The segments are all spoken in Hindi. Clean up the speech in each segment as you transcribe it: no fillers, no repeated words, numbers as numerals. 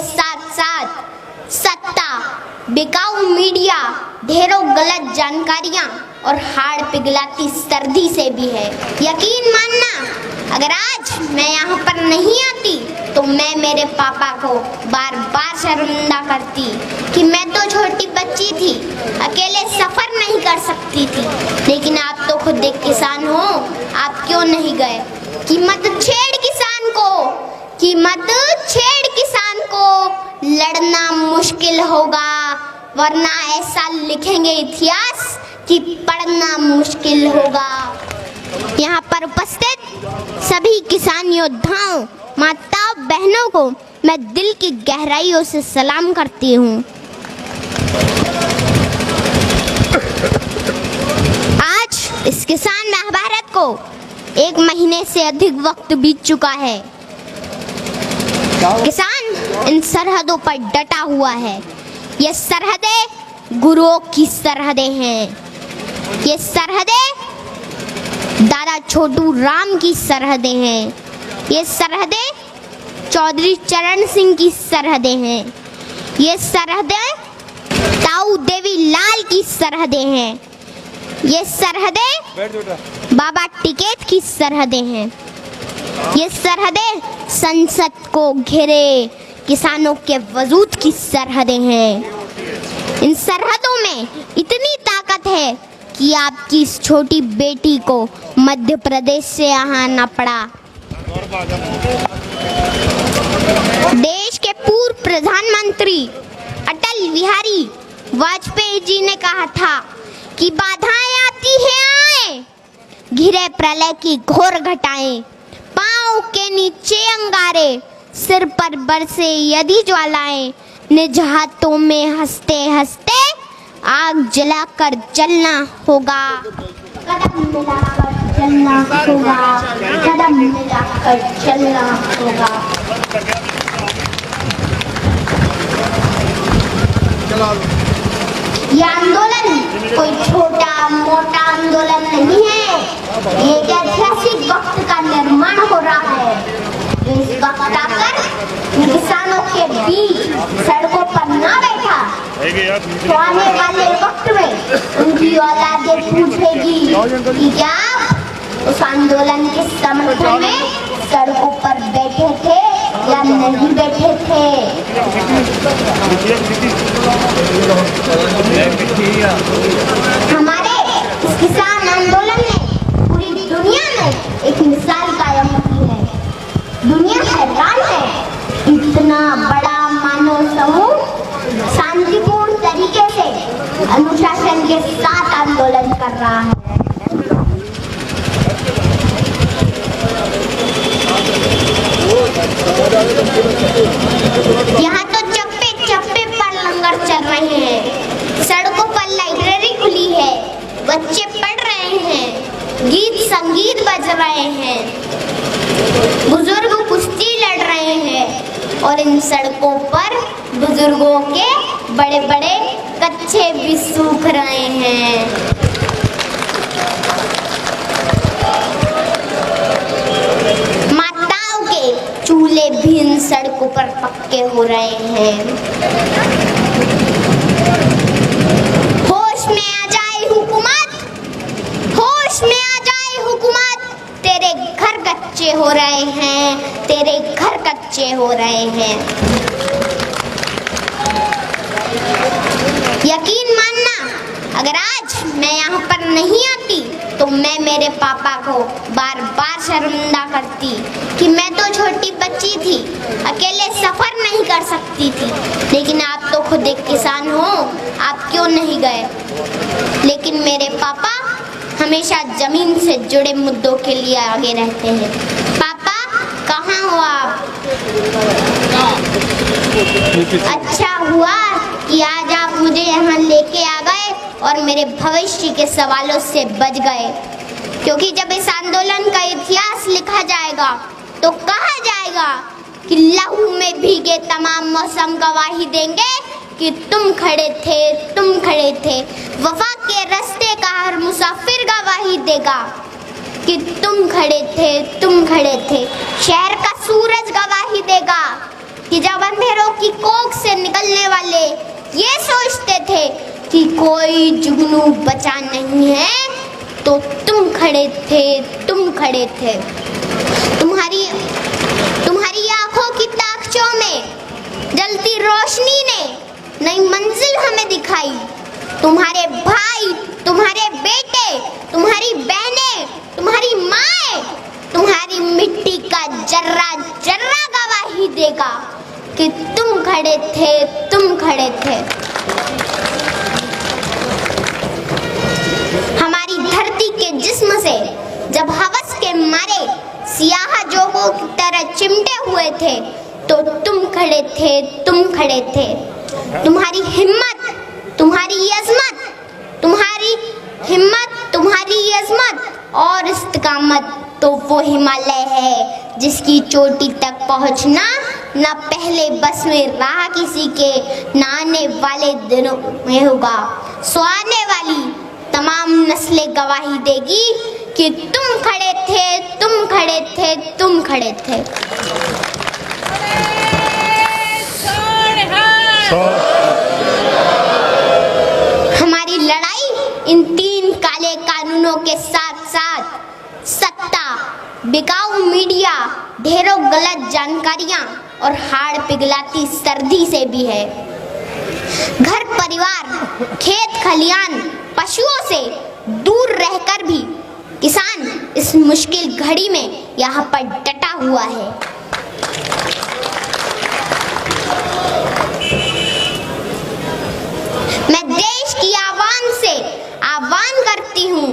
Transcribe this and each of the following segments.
साथ साथ सत्ता, बिकाऊ मीडिया, ढेरों गलत जानकारियां और हाड़ पिघलाती सर्दी से भी है। यकीन मानना, अगर आज मैं यहाँ पर नहीं आती तो मैं मेरे पापा को बार बार शर्मिंदा करती कि मैं तो छोटी बच्ची थी, अकेले सफर नहीं कर सकती थी। लेकिन आप तो खुद एक किसान हो, आप क्यों नहीं गए? कि मत छेड़ किसान को, कि मत छेड़ किसान को, लड़ना मुश्किल होगा, वरना ऐसा लिखेंगे इतिहास कि पढ़ना मुश्किल होगा। यहाँ पर उपस्थित सभी किसान योद्धाओं, माताओं, बहनों को मैं दिल की गहराइयों से सलाम करती हूँ। आज इस किसान महाभारत को 1 महीने से अधिक वक्त बीत चुका है। किसान इन सरहदों पर डटा हुआ है। ये सरहदें गुरुओं की सरहदें हैं। ये सरहदें दादा छोटू राम की सरहदें हैं। ये सरहदें चौधरी चरण सिंह की सरहदें हैं। ये सरहदें ताऊ देवी लाल की सरहदें हैं। ये सरहदें बाबा टिकैत की सरहदें हैं। ये सरहदें संसद को घेरे किसानों के वजूद की सरहदें हैं। इन सरहदों में इतनी ताकत है कि आपकी इस छोटी बेटी को मध्य प्रदेश से यहाँ आना पड़ा। देश के पूर्व प्रधानमंत्री अटल बिहारी वाजपेयी जी ने कहा था कि बाधाएं आती हैं आए, घिरे प्रलय की घोर घटाएं, पाँव के नीचे अंगारे, सिर पर बरसे यदि ज्वालाएं, निज हाथों में हंसते हंसते आग जलाकर जलना होगा। कदम मिलाकर चलना होगा, कदम मिलाकर चलना होगा। ये आंदोलन कोई छोटा मोटा आंदोलन नहीं है। ये एक ऐतिहासिक वक्त का निर्माण हो रहा है जो इस वक्त आकर किसानों के बीच सड़कों पर ना बैठा तो आने वाले वक्त में उनकी औलादें पूछेगी कि क्या उस आंदोलन के समर्थन में सड़कों पर बैठे थे या नहीं बैठे थे। हमारे इस किसान आंदोलन ने पूरी दुनिया में एक मिसाल कायम की है। दुनिया हैरान है, इतना बड़ा मानव समूह शांतिपूर्ण तरीके से अनुशासन के साथ आंदोलन कर रहा है। यहाँ तो चप्पे चप्पे पर लंगर चल रहे हैं, सड़कों पर लाइब्रेरी खुली है, बच्चे पढ़ रहे हैं, गीत संगीत बज रहे हैं, बुजुर्ग कुश्ती लड़ रहे हैं और इन सड़कों पर बुजुर्गों के बड़े बड़े कच्छे भी सूख रहे हैं। माताओं के चूल्हे भी इन सड़कों पर पक्के हो रहे हैं। होश में आ जाए हुकूमत, होश में आ जाए हुकूमत, तेरे घर कच्चे हो रहे हैं, तेरे घर कच्चे हो रहे हैं। यकीन मानना, अगर आज मैं यहाँ पर नहीं आती तो मैं मेरे पापा को बार बार शर्मिंदा करती कि मैं तो छोटी बच्ची थी, अकेले सफर नहीं कर सकती थी। लेकिन आप तो खुद एक किसान हो, आप क्यों नहीं गए? लेकिन मेरे पापा हमेशा जमीन से जुड़े मुद्दों के लिए आगे रहते हैं। पापा कहाँ हो आप? अच्छा हुआ कि आज आप मुझे यहाँ लेके आ गए और मेरे भविष्य के सवालों से बच गए, क्योंकि जब इस आंदोलन का इतिहास लिखा जाएगा तो कहा जाएगा कि लहू में भीगे तमाम मौसम गवाही देंगे कि तुम खड़े थे, तुम खड़े थे। वफा के रास्ते का हर मुसाफिर गवाही देगा कि तुम खड़े थे, तुम खड़े थे। शहर का सूरज गवाही देगा कि जब अंधेरों की कोख से निकलने वाले ये सोचते थे कि कोई जुगनू बचा नहीं है, तो तुम खड़े थे, तुम खड़े थे। तुम्हारी आंखों की ताकचों में जलती रोशनी ने नई मंजिल हमें दिखाई। तुम्हारे भाई, तुम्हारे बेटे, तुम्हारी बहनें, तुम्हारी माएं, तुम्हारी मिट्टी का जर्रा जर्रा गवाही देगा कि तुम खड़े थे, तुम खड़े थे। हमारी धरती के जिस्म से जब हवस के मारे सियाह जोगों की तरह चिमटे हुए थे, तो तुम खड़े थे, तुम खड़े थे। तुम्हारी हिम्मत, तुम्हारी अज़मत, तुम्हारी हिम्मत, तुम्हारी अज़मत और इस्तिकामत तो वो हिमालय है जिसकी चोटी तक पहुंचना न पहले बस में राह किसी के, न आने वाले दिनों में होगा। सो आने वाली तमाम नस्लें गवाही देगी कि तुम खड़े थे, तुम खड़े थे, तुम खड़े थे। हमारी लड़ाई इन 3 काले कानूनों के साथ साथ सत्ता, बिकाऊ मीडिया, ढेरों गलत जानकारियां और हाड़ पिघलाती सर्दी से भी है। घर परिवार, खेत खलियान, पशुओं से दूर रहकर भी किसान इस मुश्किल घड़ी में यहाँ पर डटा हुआ है। मैं देश की आवाम से आह्वान करती हूँ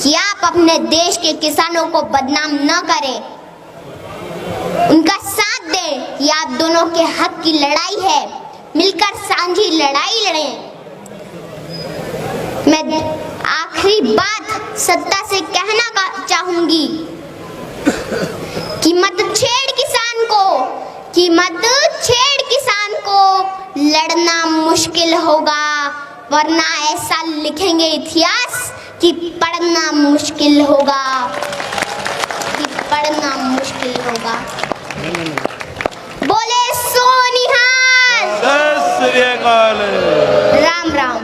कि आप अपने देश के किसानों को बदनाम न करें, उनका साथ दें। ये आप दोनों के हक की लड़ाई है, मिलकर साझी लड़ाई लड़ें। मैं आखिरी बात सत्ता से कहना चाहूंगी कि मत छेड़ किसान को, कि मत छेड़ किसान को, लड़ना मुश्किल होगा, वरना ऐसा लिखेंगे इतिहास कि पढ़ना मुश्किल होगा, कि पढ़ना मुश्किल होगा। बोले सोनिहाल, राम राम।